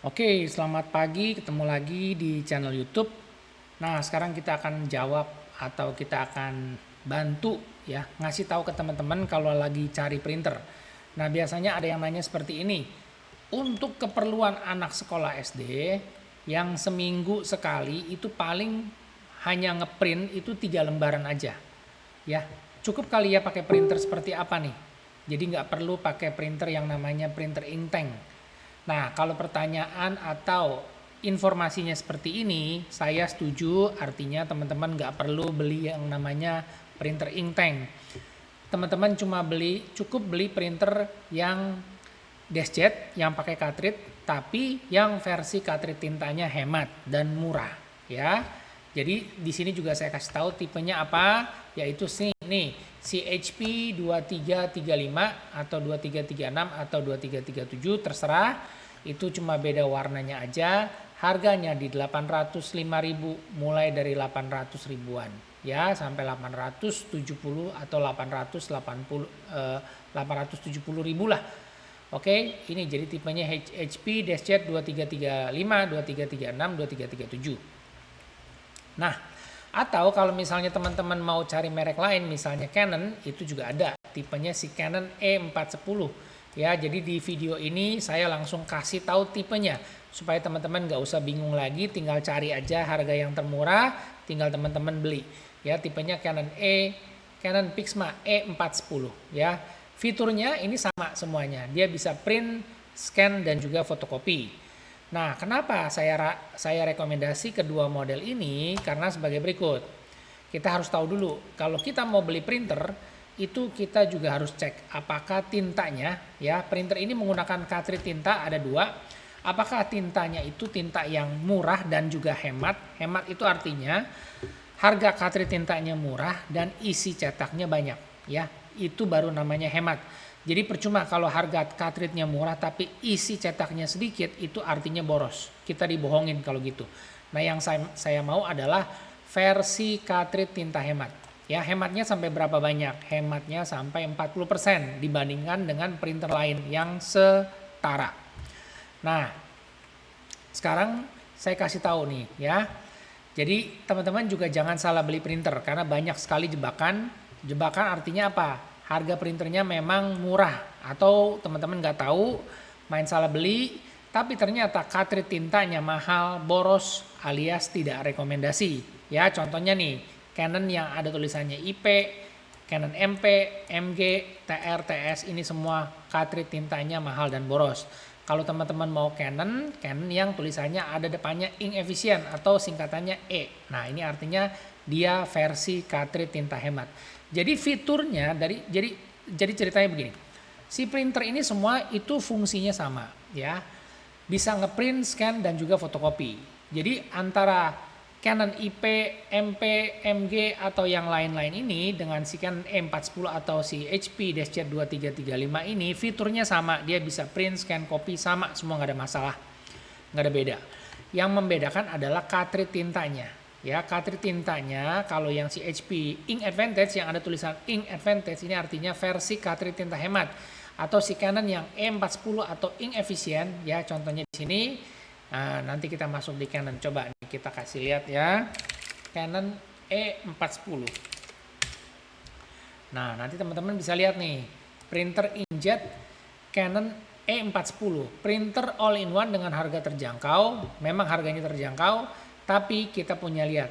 Oke, selamat pagi. Ketemu lagi di channel YouTube. Nah, sekarang kita akan jawab atau kita akan bantu ya, ngasih tahu ke teman-teman kalau lagi cari printer. Nah, biasanya ada yang nanya seperti ini. Untuk keperluan anak sekolah SD yang seminggu sekali itu paling hanya ngeprint itu 3 lembaran aja. Ya, cukup kali ya pakai printer seperti apa nih? Jadi nggak perlu pakai printer yang namanya printer inktank. Nah, kalau pertanyaan atau informasinya seperti ini, saya setuju, artinya teman-teman nggak perlu beli yang namanya printer inktank. Teman-teman cukup beli printer yang deskjet, yang pakai cartridge, tapi yang versi cartridge tintanya hemat dan murah, ya. Jadi di sini juga saya kasih tahu tipenya apa, yaitu nih CHP 2335 atau 2336 atau 2337 terserah. Itu cuma beda warnanya aja. Harganya di 805.000 mulai dari 800 ribuan ya sampai 870 atau 870 ribu lah. Oke, ini jadi tipenya HP Deskjet 2335, 2336, 2337. Nah, atau kalau misalnya teman-teman mau cari merek lain, misalnya Canon, itu juga ada. Tipenya si Canon E410. Ya, jadi di video ini saya langsung kasih tahu tipenya. Supaya teman-teman nggak usah bingung lagi, tinggal cari aja harga yang termurah, tinggal teman-teman beli. Ya, tipenya Canon Pixma E410. Ya, fiturnya ini sama semuanya. Dia bisa print, scan, dan juga fotokopi. Nah, kenapa saya rekomendasi kedua model ini? Karena sebagai berikut. Kita harus tahu dulu, kalau kita mau beli printer, itu kita juga harus cek apakah tintanya, ya, printer ini menggunakan cartridge tinta ada dua. Apakah tintanya itu tinta yang murah dan juga hemat? Hemat itu artinya harga cartridge tintanya murah dan isi cetaknya banyak, ya. Itu baru namanya hemat. Jadi percuma kalau harga cartridge-nya murah tapi isi cetaknya sedikit, itu artinya boros. Kita dibohongin kalau gitu. Nah, yang saya mau adalah versi cartridge tinta hemat. Ya, hematnya sampai berapa banyak? Hematnya sampai 40% dibandingkan dengan printer lain yang setara. Nah, sekarang saya kasih tahu nih ya. Jadi teman-teman juga jangan salah beli printer karena banyak sekali jebakan. Jebakan artinya apa? Harga printernya memang murah atau teman-teman nggak tahu main salah beli, tapi ternyata cartridge tintanya mahal, boros alias tidak rekomendasi. Ya, contohnya nih Canon yang ada tulisannya IP, Canon MP, MG, TR, TS ini semua cartridge tintanya mahal dan boros. Kalau teman-teman mau Canon yang tulisannya ada depannya ink efficient atau singkatannya E. Nah, ini artinya dia versi cartridge tinta hemat. Jadi fiturnya jadi ceritanya begini. Si printer ini semua itu fungsinya sama, ya. Bisa ngeprint, scan dan juga fotokopi. Jadi antara Canon IP, MP, MG atau yang lain-lain ini dengan si Canon E410 atau si HP Deskjet 2335 ini fiturnya sama, dia bisa print, scan, copy sama, semua nggak ada masalah, nggak ada beda. Yang membedakan adalah cartridge tintanya. Ya, cartridge tintanya kalau yang si HP Ink Advantage yang ada tulisan Ink Advantage ini artinya versi cartridge tinta hemat. Atau si Canon yang E410 atau Ink Efficient ya, contohnya di sini. Nah, nanti kita masuk di Canon, coba nih kita kasih lihat ya. Canon E410. Nah, nanti teman-teman bisa lihat nih, printer inkjet Canon E410, printer all-in-one dengan harga terjangkau. Memang harganya terjangkau, tapi kita punya lihat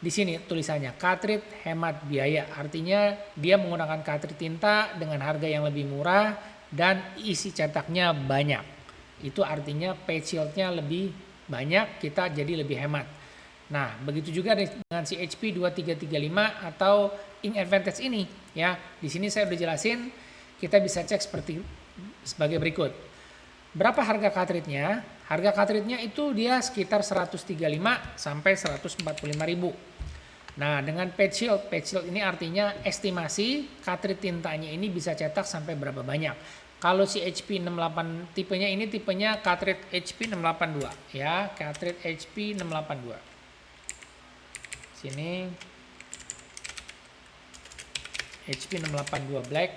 di sini tulisannya cartridge hemat biaya. Artinya dia menggunakan cartridge tinta dengan harga yang lebih murah dan isi cetaknya banyak. Itu artinya page yield-nya lebih banyak, kita jadi lebih hemat. Nah, begitu juga dengan si HP 2335 atau Ink Advantage ini ya. Di sini saya udah jelasin, kita bisa cek sebagai berikut. Berapa harga cartridge-nya? Harga cartridge-nya itu dia sekitar 135 sampai 145 ribu. Nah, dengan page yield ini artinya estimasi cartridge tintanya ini bisa cetak sampai berapa banyak. Kalau si HP 68 tipenya cartridge HP 682 ya, cartridge HP 682. Sini HP 682 black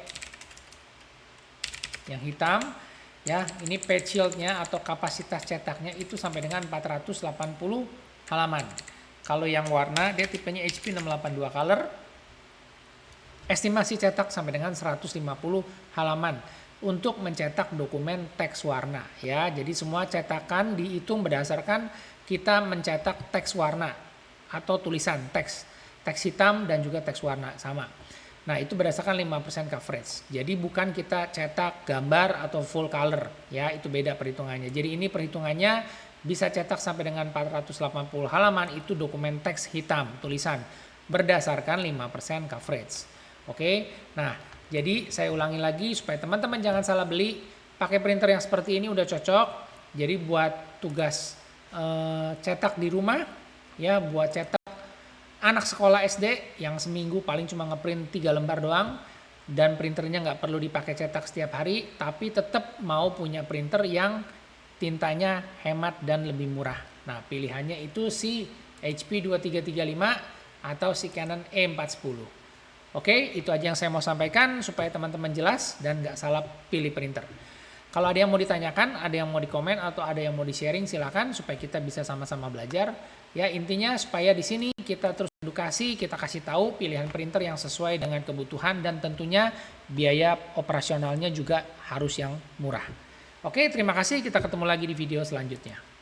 yang hitam. Ya, ini page yield-nya atau kapasitas cetaknya itu sampai dengan 480 halaman. Kalau yang warna dia tipenya HP 682 color. Estimasi cetak sampai dengan 150 halaman untuk mencetak dokumen teks warna ya. Jadi semua cetakan dihitung berdasarkan kita mencetak teks warna atau tulisan teks hitam dan juga teks warna sama. Nah, itu berdasarkan 5% coverage. Jadi bukan kita cetak gambar atau full color ya, itu beda perhitungannya. Jadi ini perhitungannya bisa cetak sampai dengan 480 halaman itu dokumen teks hitam tulisan berdasarkan 5% coverage. Oke. Nah, jadi saya ulangi lagi supaya teman-teman jangan salah beli, pakai printer yang seperti ini udah cocok. Jadi buat tugas cetak di rumah ya, buat cetak anak sekolah SD yang seminggu paling cuma ngeprint 3 lembar doang dan printernya nggak perlu dipakai cetak setiap hari, tapi tetap mau punya printer yang tintanya hemat dan lebih murah. Nah, pilihannya itu si HP 2335 atau si Canon E410. Oke, itu aja yang saya mau sampaikan supaya teman-teman jelas dan nggak salah pilih printer. Kalau ada yang mau ditanyakan, ada yang mau dikomen atau ada yang mau di-sharing, silakan supaya kita bisa sama-sama belajar. Ya, intinya supaya di sini kita terus edukasi, kita kasih tahu pilihan printer yang sesuai dengan kebutuhan dan tentunya biaya operasionalnya juga harus yang murah. Oke, terima kasih. Kita ketemu lagi di video selanjutnya.